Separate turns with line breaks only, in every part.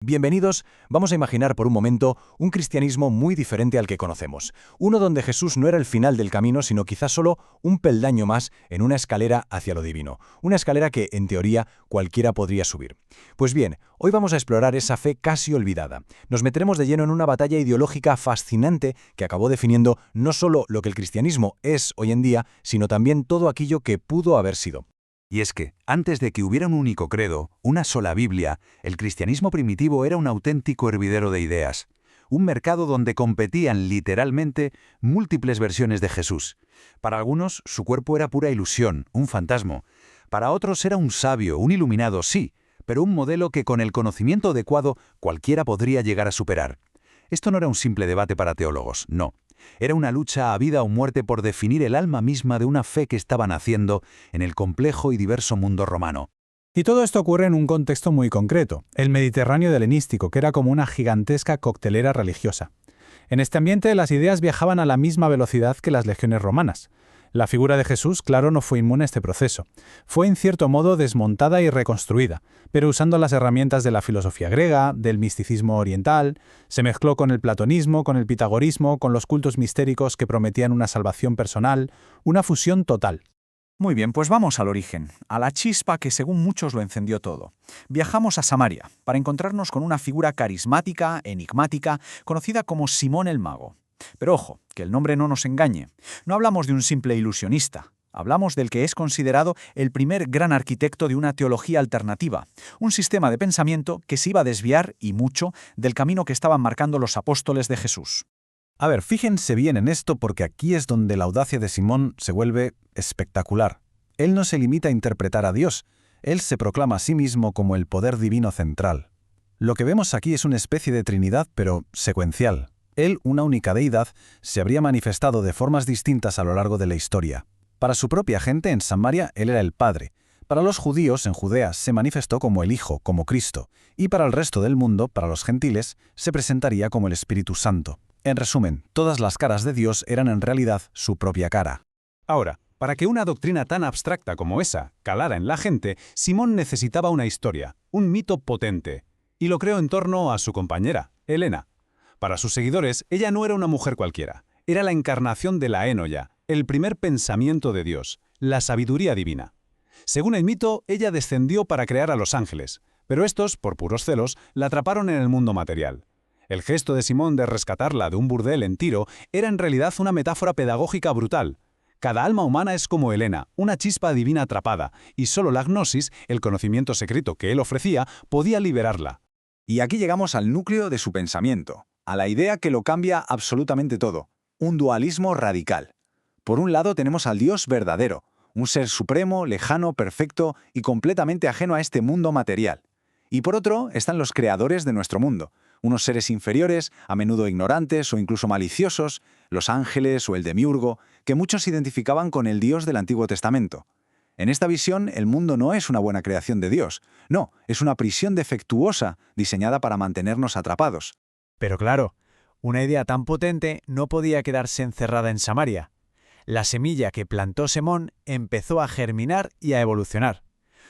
Bienvenidos, vamos a imaginar por un momento un cristianismo muy diferente al que conocemos. Uno donde Jesús no era el final del camino, sino quizás solo un peldaño más en una escalera hacia lo divino. Una escalera que, en teoría, cualquiera podría subir. Pues bien, hoy vamos a explorar esa fe casi olvidada. Nos meteremos de lleno en una batalla ideológica fascinante que acabó definiendo no solo lo que el cristianismo es hoy en día, sino también todo aquello que pudo haber sido.
Y es que, antes de que hubiera un único credo, una sola Biblia, el cristianismo primitivo era un auténtico hervidero de ideas. Un mercado donde competían literalmente múltiples versiones de Jesús. Para algunos, su cuerpo era pura ilusión, un fantasma. Para otros era un sabio, un iluminado, sí, pero un modelo que con el conocimiento adecuado cualquiera podría llegar a superar. Esto no era un simple debate para teólogos, no. Era una lucha a vida o muerte por definir el alma misma de una fe que estaba naciendo en el complejo y diverso mundo romano.
Y todo esto ocurre en un contexto muy concreto, el Mediterráneo helenístico, que era como una gigantesca coctelera religiosa. En este ambiente las ideas viajaban a la misma velocidad que las legiones romanas. La figura de Jesús, claro, no fue inmune a este proceso. Fue en cierto modo desmontada y reconstruida, pero usando las herramientas de la filosofía griega, del misticismo oriental, se mezcló con el platonismo, con el pitagorismo, con los cultos mistéricos que prometían una salvación personal, una fusión total.
Muy bien, pues vamos al origen, a la chispa que según muchos lo encendió todo. Viajamos a Samaria para encontrarnos con una figura carismática, enigmática, conocida como Simón el Mago. Pero ojo, que el nombre no nos engañe. No hablamos de un simple ilusionista. Hablamos del que es considerado el primer gran arquitecto de una teología alternativa, un sistema de pensamiento que se iba a desviar, y mucho, del camino que estaban marcando los apóstoles de Jesús.
A ver, fíjense bien en esto porque aquí es donde la audacia de Simón se vuelve espectacular. Él no se limita a interpretar a Dios, él se proclama a sí mismo como el poder divino central. Lo que vemos aquí es una especie de trinidad, pero secuencial. Él, una única deidad, se habría manifestado de formas distintas a lo largo de la historia. Para su propia gente en Samaria, él era el Padre. Para los judíos en Judea se manifestó como el Hijo, como Cristo. Y para el resto del mundo, para los gentiles, se presentaría como el Espíritu Santo. En resumen, todas las caras de Dios eran en realidad su propia cara.
Ahora, para que una doctrina tan abstracta como esa calara en la gente, Simón necesitaba una historia, un mito potente. Y lo creó en torno a su compañera, Helena. Para sus seguidores, ella no era una mujer cualquiera. Era la encarnación de la Énoya, el primer pensamiento de Dios, la sabiduría divina. Según el mito, ella descendió para crear a los ángeles, pero estos, por puros celos, la atraparon en el mundo material. El gesto de Simón de rescatarla de un burdel en Tiro era en realidad una metáfora pedagógica brutal. Cada alma humana es como Helena, una chispa divina atrapada, y solo la gnosis, el conocimiento secreto que él ofrecía, podía liberarla.
Y aquí llegamos al núcleo de su pensamiento, a la idea que lo cambia absolutamente todo, un dualismo radical. Por un lado tenemos al Dios verdadero, un ser supremo, lejano, perfecto y completamente ajeno a este mundo material. Y por otro están los creadores de nuestro mundo, unos seres inferiores, a menudo ignorantes o incluso maliciosos, los ángeles o el demiurgo, que muchos identificaban con el Dios del Antiguo Testamento. En esta visión, el mundo no es una buena creación de Dios, no, es una prisión defectuosa diseñada para mantenernos atrapados.
Pero claro, una idea tan potente no podía quedarse encerrada en Samaria. La semilla que plantó Simón empezó a germinar y a evolucionar.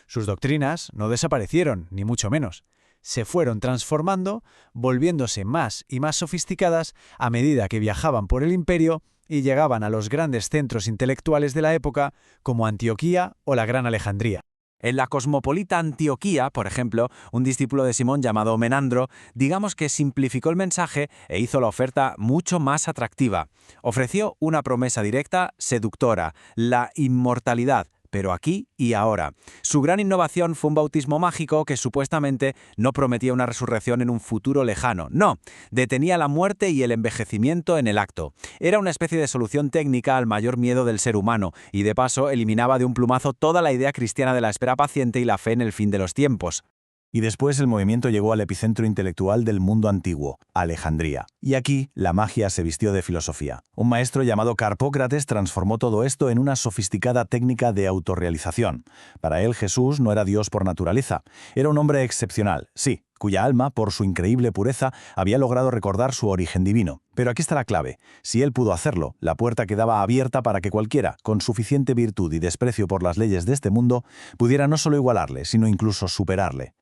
Sus doctrinas no desaparecieron, ni mucho menos. Se fueron transformando, volviéndose más y más sofisticadas a medida que viajaban por el imperio y llegaban a los grandes centros intelectuales de la época, como Antioquía o la Gran Alejandría.
En la cosmopolita Antioquía, por ejemplo, un discípulo de Simón llamado Menandro, digamos que simplificó el mensaje e hizo la oferta mucho más atractiva. Ofreció una promesa directa, seductora, la inmortalidad, pero aquí y ahora. Su gran innovación fue un bautismo mágico que supuestamente no prometía una resurrección en un futuro lejano. No, detenía la muerte y el envejecimiento en el acto. Era una especie de solución técnica al mayor miedo del ser humano y de paso eliminaba de un plumazo toda la idea cristiana de la espera paciente y la fe en el fin de los tiempos.
Y después el movimiento llegó al epicentro intelectual del mundo antiguo, Alejandría. Y aquí la magia se vistió de filosofía. Un maestro llamado Carpócrates transformó todo esto en una sofisticada técnica de autorrealización. Para él Jesús no era Dios por naturaleza. Era un hombre excepcional, sí, cuya alma, por su increíble pureza, había logrado recordar su origen divino. Pero aquí está la clave. Si él pudo hacerlo, la puerta quedaba abierta para que cualquiera, con suficiente virtud y desprecio por las leyes de este mundo, pudiera no solo igualarle, sino incluso superarle.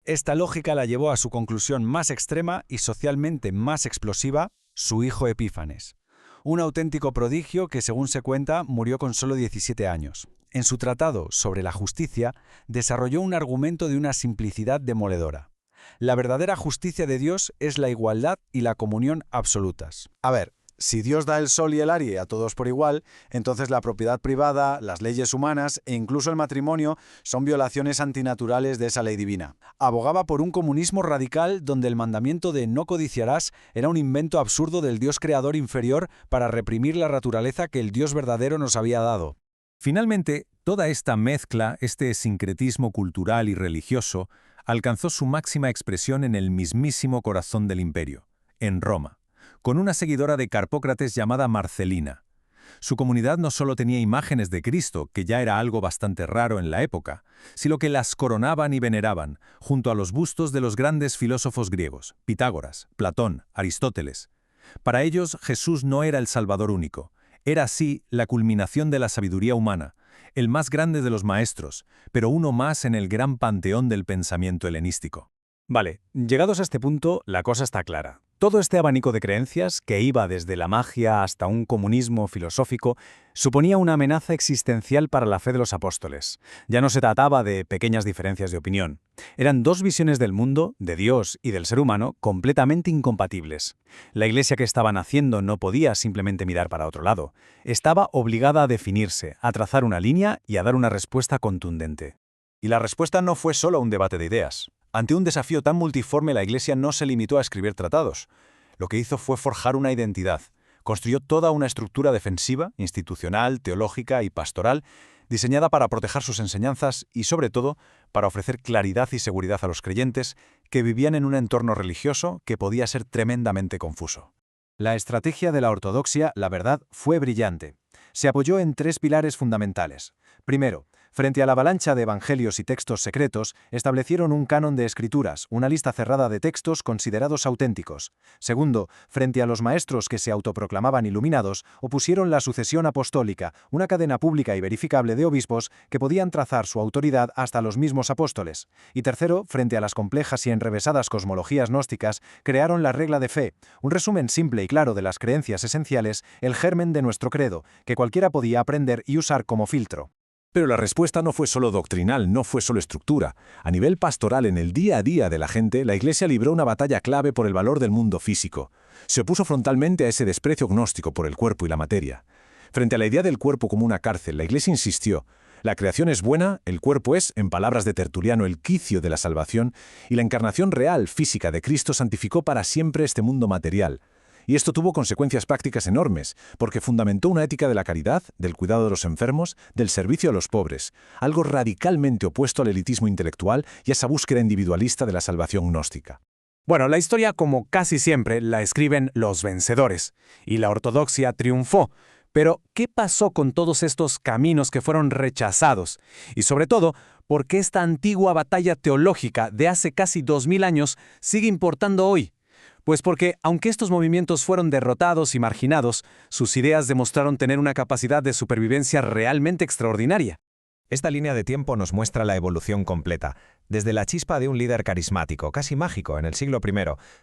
Esta lógica la llevó a su conclusión más extrema y socialmente más explosiva, su hijo Epífanes. Un auténtico prodigio que, según se cuenta, murió con solo 17 años. En su tratado sobre la justicia, desarrolló un argumento de una simplicidad demoledora. La verdadera justicia de Dios es la igualdad y la comunión absolutas.
A ver, si Dios da el sol y el aire a todos por igual, entonces la propiedad privada, las leyes humanas e incluso el matrimonio son violaciones antinaturales de esa ley divina.
Abogaba por un comunismo radical donde el mandamiento de no codiciarás era un invento absurdo del Dios creador inferior para reprimir la naturaleza que el Dios verdadero nos había dado.
Finalmente, toda esta mezcla, este sincretismo cultural y religioso, alcanzó su máxima expresión en el mismísimo corazón del imperio, en Roma, con una seguidora de Carpócrates llamada Marcelina. Su comunidad no solo tenía imágenes de Cristo, que ya era algo bastante raro en la época, sino que las coronaban y veneraban, junto a los bustos de los grandes filósofos griegos, Pitágoras, Platón, Aristóteles. Para ellos, Jesús no era el Salvador único, era así la culminación de la sabiduría humana, el más grande de los maestros, pero uno más en el gran panteón del pensamiento helenístico.
Vale, llegados a este punto, la cosa está clara. Todo este abanico de creencias, que iba desde la magia hasta un comunismo filosófico, suponía una amenaza existencial para la fe de los apóstoles. Ya no se trataba de pequeñas diferencias de opinión. Eran dos visiones del mundo, de Dios y del ser humano, completamente incompatibles. La iglesia que estaba naciendo no podía simplemente mirar para otro lado. Estaba obligada a definirse, a trazar una línea y a dar una respuesta contundente.
Y la respuesta no fue solo un debate de ideas. Ante un desafío tan multiforme, la Iglesia no se limitó a escribir tratados. Lo que hizo fue forjar una identidad. Construyó toda una estructura defensiva, institucional, teológica y pastoral, diseñada para proteger sus enseñanzas y, sobre todo, para ofrecer claridad y seguridad a los creyentes que vivían en un entorno religioso que podía ser tremendamente confuso.
La estrategia de la ortodoxia, la verdad, fue brillante. Se apoyó en tres pilares fundamentales. Primero, frente a la avalancha de evangelios y textos secretos, establecieron un canon de escrituras, una lista cerrada de textos considerados auténticos. Segundo, frente a los maestros que se autoproclamaban iluminados, opusieron la sucesión apostólica, una cadena pública y verificable de obispos que podían trazar su autoridad hasta los mismos apóstoles. Y tercero, frente a las complejas y enrevesadas cosmologías gnósticas, crearon la regla de fe, un resumen simple y claro de las creencias esenciales, el germen de nuestro credo, que cualquiera podía aprender y usar como filtro.
Pero la respuesta no fue solo doctrinal, no fue solo estructura. A nivel pastoral, en el día a día de la gente, la Iglesia libró una batalla clave por el valor del mundo físico. Se opuso frontalmente a ese desprecio gnóstico por el cuerpo y la materia. Frente a la idea del cuerpo como una cárcel, la Iglesia insistió: la creación es buena, el cuerpo es, en palabras de Tertuliano, el quicio de la salvación, y la encarnación real, física de Cristo santificó para siempre este mundo material. Y esto tuvo consecuencias prácticas enormes, porque fundamentó una ética de la caridad, del cuidado de los enfermos, del servicio a los pobres, algo radicalmente opuesto al elitismo intelectual y a esa búsqueda individualista de la salvación gnóstica.
Bueno, la historia, como casi siempre, la escriben los vencedores, y la ortodoxia triunfó. Pero, ¿qué pasó con todos estos caminos que fueron rechazados? Y sobre todo, ¿por qué esta antigua batalla teológica de hace casi 2000 años sigue importando hoy? Pues porque, aunque estos movimientos fueron derrotados y marginados, sus ideas demostraron tener una capacidad de supervivencia realmente extraordinaria.
Esta línea de tiempo nos muestra la evolución completa, desde la chispa de un líder carismático, casi mágico, en el siglo I,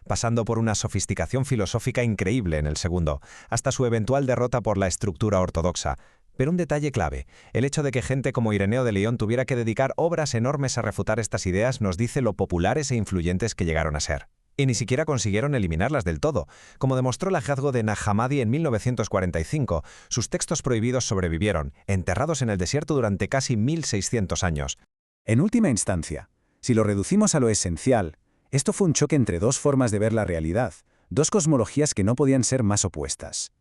pasando por una sofisticación filosófica increíble en el segundo, hasta su eventual derrota por la estructura ortodoxa. Pero un detalle clave, el hecho de que gente como Ireneo de León tuviera que dedicar obras enormes a refutar estas ideas nos dice lo populares e influyentes que llegaron a ser. Y ni siquiera consiguieron eliminarlas del todo. Como demostró el hallazgo de Nag Hammadi en 1945, sus textos prohibidos sobrevivieron, enterrados en el desierto durante casi 1600 años.
En última instancia, si lo reducimos a lo esencial, esto fue un choque entre dos formas de ver la realidad, dos cosmologías que no podían ser más opuestas.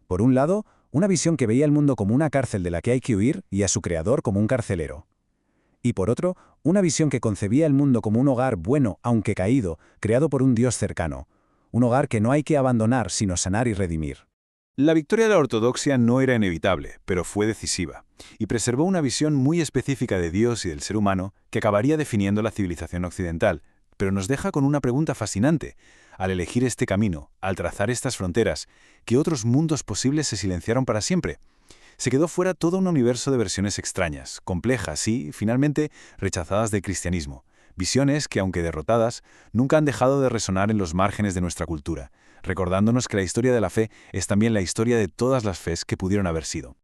Por un lado, una visión que veía el mundo como una cárcel de la que hay que huir y a su creador como un carcelero. Y por otro, una visión que concebía el mundo como un hogar bueno, aunque caído, creado por un Dios cercano. Un hogar que no hay que abandonar, sino sanar y redimir.
La victoria de la ortodoxia no era inevitable, pero fue decisiva, y preservó una visión muy específica de Dios y del ser humano que acabaría definiendo la civilización occidental, pero nos deja con una pregunta fascinante. Al elegir este camino, al trazar estas fronteras, ¿qué otros mundos posibles se silenciaron para siempre? Se quedó fuera todo un universo de versiones extrañas, complejas y, finalmente, rechazadas del cristianismo.
Visiones que, aunque derrotadas, nunca han dejado de resonar en los márgenes de nuestra cultura, recordándonos que la historia de la fe es también la historia de todas las fes que pudieron haber sido.